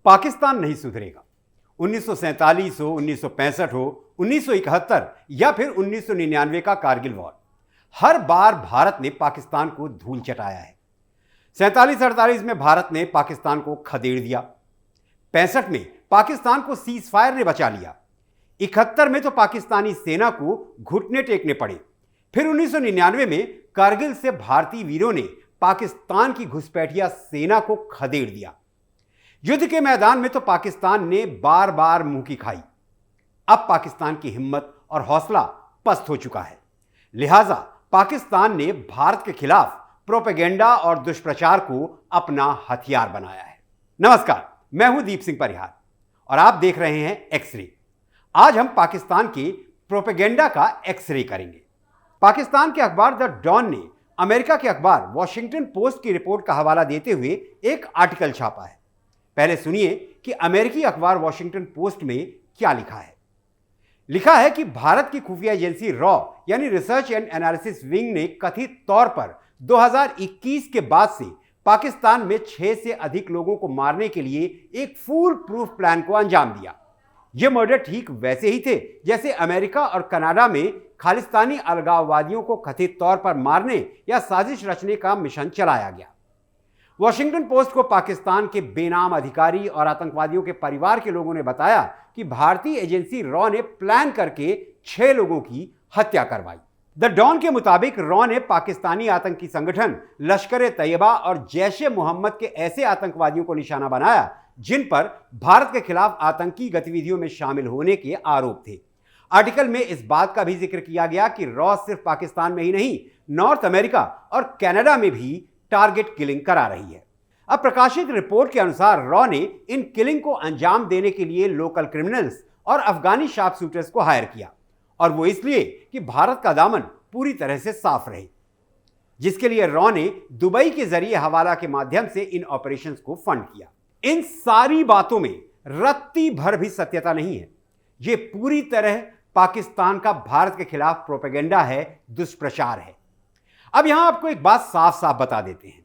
पाकिस्तान नहीं सुधरेगा। 1947 हो, 1965 हो, 1971 या फिर 1999 का कारगिल वॉर, हर बार भारत ने पाकिस्तान को धूल चटाया है। 47-48 में भारत ने पाकिस्तान को खदेड़ दिया। 65 में पाकिस्तान को सीज फायर ने बचा लिया। 71 में तो पाकिस्तानी सेना को घुटने टेकने पड़े। फिर 1999 में कारगिल से भारतीय वीरों ने पाकिस्तान की घुसपैठिया सेना को खदेड़ दिया। युद्ध के मैदान में तो पाकिस्तान ने बार बार मुंह की खाई। अब पाकिस्तान की हिम्मत और हौसला पस्त हो चुका है। लिहाजा पाकिस्तान ने भारत के खिलाफ प्रोपेगेंडा और दुष्प्रचार को अपना हथियार बनाया है। नमस्कार, मैं हूं दीप सिंह परिहार और आप देख रहे हैं एक्सरे। आज हम पाकिस्तान के प्रोपेगेंडा का एक्सरे करेंगे। पाकिस्तान के अखबार द डॉन ने अमेरिका के अखबार वॉशिंगटन पोस्ट की रिपोर्ट का हवाला देते हुए एक आर्टिकल छापा है। पहले सुनिए कि अमेरिकी अखबार वॉशिंगटन पोस्ट में क्या लिखा है। लिखा है कि भारत की खुफिया एजेंसी रॉ यानी रिसर्च एंड एनालिसिस विंग ने कथित तौर पर 2021 के बाद से पाकिस्तान में 6 से अधिक लोगों को मारने के लिए एक फूल प्रूफ प्लान को अंजाम दिया। ये मर्डर ठीक वैसे ही थे जैसे अमेरिका और कनाडा में खालिस्तानी अलगाववादियों को कथित तौर पर मारने या साजिश रचने का मिशन चलाया गया। वॉशिंगटन पोस्ट को पाकिस्तान के बेनाम अधिकारी और आतंकवादियों के परिवार के लोगों ने बताया कि भारतीय एजेंसी रॉ ने प्लान करके 6 लोगों की हत्या करवाई। द डॉन के मुताबिक रॉ ने पाकिस्तानी आतंकी संगठन लश्कर-ए-तैयबा और जैश-ए-मोहम्मद के ऐसे आतंकवादियों को निशाना बनाया जिन पर भारत के खिलाफ आतंकी गतिविधियों में शामिल होने के आरोप थे। आर्टिकल में इस बात का भी जिक्र किया गया कि रॉ सिर्फ पाकिस्तान में ही नहीं, नॉर्थ अमेरिका और कनाडा में भी टारगेट किलिंग करा रही है। अब प्रकाशित रिपोर्ट के अनुसार रॉ ने इन किलिंग को अंजाम देने के लिए लोकल क्रिमिनल्स और अफगानी शार्प शूटर्स को हायर किया, और वो इसलिए कि भारत का दामन पूरी तरह से साफ रहे, जिसके लिए रॉ ने दुबई के जरिए हवाला के माध्यम से इन ऑपरेशंस को फंड किया। इन सारी बातों में रत्ती भर भी सत्यता नहीं है। ये पूरी तरह पाकिस्तान का भारत के खिलाफ प्रोपेगेंडा है, दुष्प्रचार है। अब यहां आपको एक बात साफ साफ बता देते हैं,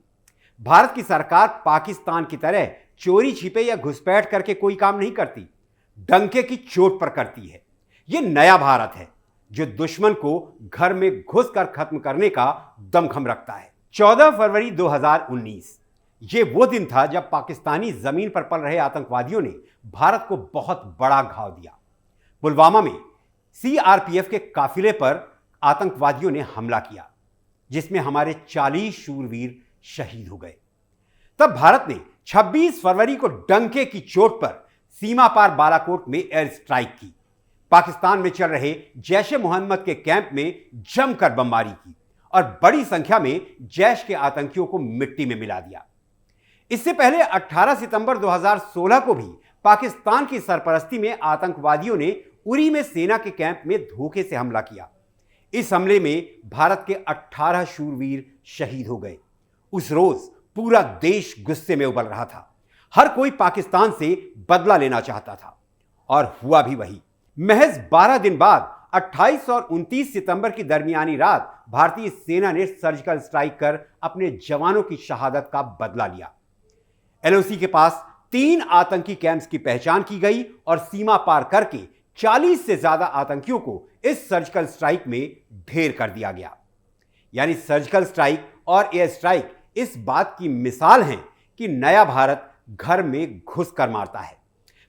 भारत की सरकार पाकिस्तान की तरह चोरी छिपे या घुसपैठ करके कोई काम नहीं करती, डंके की चोट पर करती है। यह नया भारत है जो दुश्मन को घर में घुसकर खत्म करने का दमखम रखता है। 14 फरवरी 2019 ये वो दिन था जब पाकिस्तानी जमीन पर पल रहे आतंकवादियों ने भारत को बहुत बड़ा घाव दिया। पुलवामा में सीआरपीएफ के काफिले पर आतंकवादियों ने हमला किया, जिसमें हमारे 40 शूरवीर शहीद हो गए। तब भारत ने 26 फरवरी को डंके की चोट पर सीमा पार बालाकोट में एयर स्ट्राइक की, पाकिस्तान में चल रहे जैश-ए-मोहम्मद के कैंप में जमकर बमबारी की और बड़ी संख्या में जैश के आतंकियों को मिट्टी में मिला दिया। इससे पहले 18 सितंबर 2016 को भी पाकिस्तान की सरपरस्ती में आतंकवादियों ने उरी में सेना के कैंप में धोखे से हमला किया। इस हमले में भारत के 18 शूरवीर शहीद हो गए। उस रोज पूरा देश गुस्से में उबल रहा था। हर कोई पाकिस्तान से बदला लेना चाहता था और हुआ भी वही। महज 12 दिन बाद 28 और 29 सितंबर की दरमियानी रात भारतीय सेना ने सर्जिकल स्ट्राइक कर अपने जवानों की शहादत का बदला लिया। एलओसी के पास 3 आतंकी कैंप्स की पहचान की गई और सीमा पार करके 40 से ज्यादा आतंकियों को इस सर्जिकल स्ट्राइक में ढेर कर दिया गया। यानी सर्जिकल स्ट्राइक और एयर स्ट्राइक इस बात की मिसाल हैं कि नया भारत घर में घुस कर मारता है,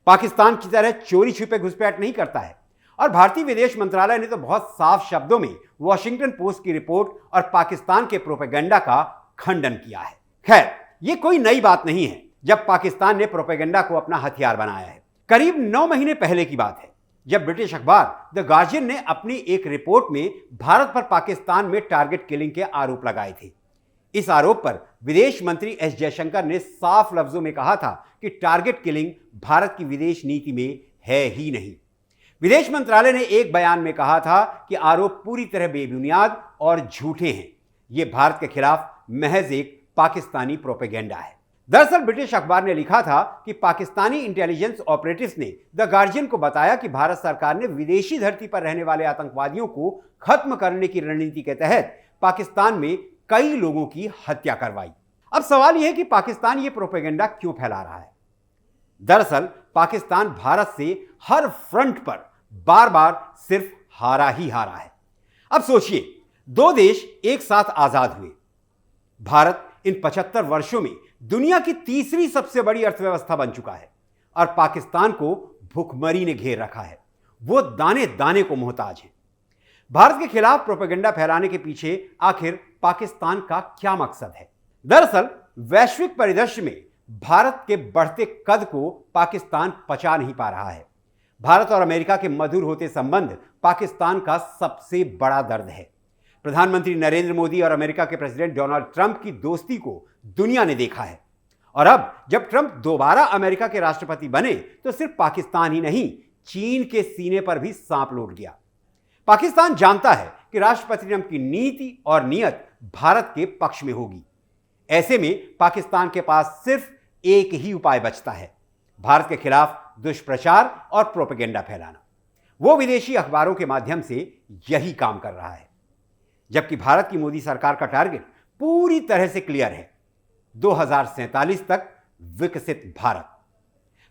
पाकिस्तान की तरह चोरी छिपे घुसपैठ नहीं करता है। और भारतीय विदेश मंत्रालय ने तो बहुत साफ शब्दों में वॉशिंगटन पोस्ट की रिपोर्ट और पाकिस्तान के प्रोपेगेंडा का खंडन किया है। खैर, यह कोई नई बात नहीं है जब पाकिस्तान ने प्रोपेगेंडा को अपना हथियार बनाया है। करीब 9 महीने पहले की बात है जब ब्रिटिश अखबार द गार्जियन ने अपनी एक रिपोर्ट में भारत पर पाकिस्तान में टारगेट किलिंग के आरोप लगाए थे। इस आरोप पर विदेश मंत्री एस जयशंकर ने साफ लफ्जों में कहा था कि टारगेट किलिंग भारत की विदेश नीति में है ही नहीं। विदेश मंत्रालय ने एक बयान में कहा था कि आरोप पूरी तरह बेबुनियाद और झूठे हैं। यह भारत के खिलाफ महज एक पाकिस्तानी प्रोपेगेंडा है। दरअसल ब्रिटिश अखबार ने लिखा था कि पाकिस्तानी इंटेलिजेंस ऑपरेटिव्स ने द गार्जियन को बताया कि भारत सरकार ने विदेशी धरती पर रहने वाले आतंकवादियों को खत्म करने की रणनीति के तहत पाकिस्तान में कई लोगों की हत्या करवाई। अब सवाल यह है कि पाकिस्तान यह प्रोपेगेंडा क्यों फैला रहा है। दरअसल पाकिस्तान भारत से हर फ्रंट पर बार बार सिर्फ हारा ही हारा है। अब सोचिए, दो देश एक साथ आजाद हुए। भारत इन 75 वर्षों में दुनिया की तीसरी सबसे बड़ी अर्थव्यवस्था बन चुका है और पाकिस्तान को भुखमरी ने घेर रखा है। वो दाने दाने को मोहताज है। भारत के खिलाफ प्रोपेगेंडा फैलाने के पीछे आखिर पाकिस्तान का क्या मकसद है? दरअसल वैश्विक परिदृश्य में भारत के बढ़ते कद को पाकिस्तान पचा नहीं पा रहा है। भारत और अमेरिका के मधुर होते संबंध पाकिस्तान का सबसे बड़ा दर्द है। प्रधानमंत्री नरेंद्र मोदी और अमेरिका के प्रेसिडेंट डोनाल्ड ट्रंप की दोस्ती को दुनिया ने देखा है और अब जब ट्रंप दोबारा अमेरिका के राष्ट्रपति बने तो सिर्फ पाकिस्तान ही नहीं, चीन के सीने पर भी सांप लौट गया। पाकिस्तान जानता है कि राष्ट्रपति ट्रंप की नीति और नीयत भारत के पक्ष में होगी। ऐसे में पाकिस्तान के पास सिर्फ एक ही उपाय बचता है, भारत के खिलाफ दुष्प्रचार और प्रोपेगेंडा फैलाना। वो विदेशी अखबारों के माध्यम से यही काम कर रहा है, जबकि भारत की मोदी सरकार का टारगेट पूरी तरह से क्लियर है, 2047 तक विकसित भारत।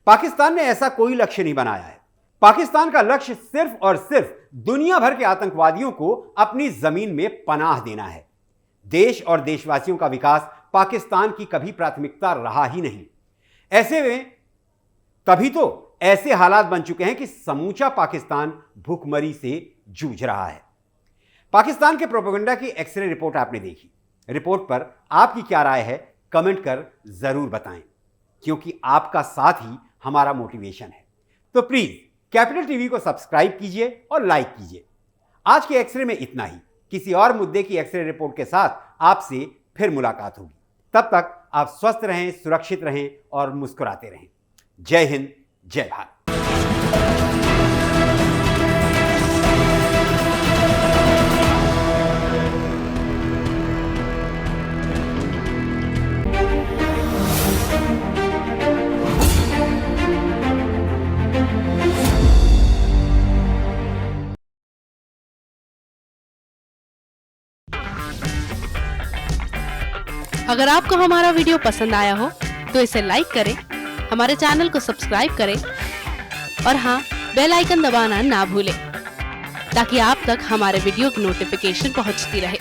पाकिस्तान ने ऐसा कोई लक्ष्य नहीं बनाया है। पाकिस्तान का लक्ष्य सिर्फ और सिर्फ दुनिया भर के आतंकवादियों को अपनी जमीन में पनाह देना है। देश और देशवासियों का विकास पाकिस्तान की कभी प्राथमिकता रहा ही नहीं। ऐसे में तभी तो ऐसे हालात बन चुके हैं कि समूचा पाकिस्तान भूखमरी से जूझ रहा है। पाकिस्तान के प्रोपेगेंडा की एक्सरे रिपोर्ट आपने देखी। रिपोर्ट पर आपकी क्या राय है, कमेंट कर जरूर बताएं, क्योंकि आपका साथ ही हमारा मोटिवेशन है। तो प्लीज कैपिटल टीवी को सब्सक्राइब कीजिए और लाइक कीजिए। आज के एक्सरे में इतना ही। किसी और मुद्दे की एक्सरे रिपोर्ट के साथ आपसे फिर मुलाकात होगी। तब तक आप स्वस्थ रहें, सुरक्षित रहें और मुस्कुराते रहें। जय हिंद, जय भारत। अगर आपको हमारा वीडियो पसंद आया हो तो इसे लाइक करें, हमारे चैनल को सब्सक्राइब करें और हाँ, बेल आइकन दबाना ना भूलें ताकि आप तक हमारे वीडियो की नोटिफिकेशन पहुंचती रहे।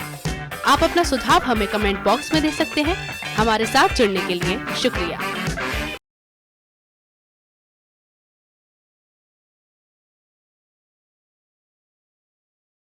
आप अपना सुझाव हमें कमेंट बॉक्स में दे सकते हैं। हमारे साथ जुड़ने के लिए शुक्रिया।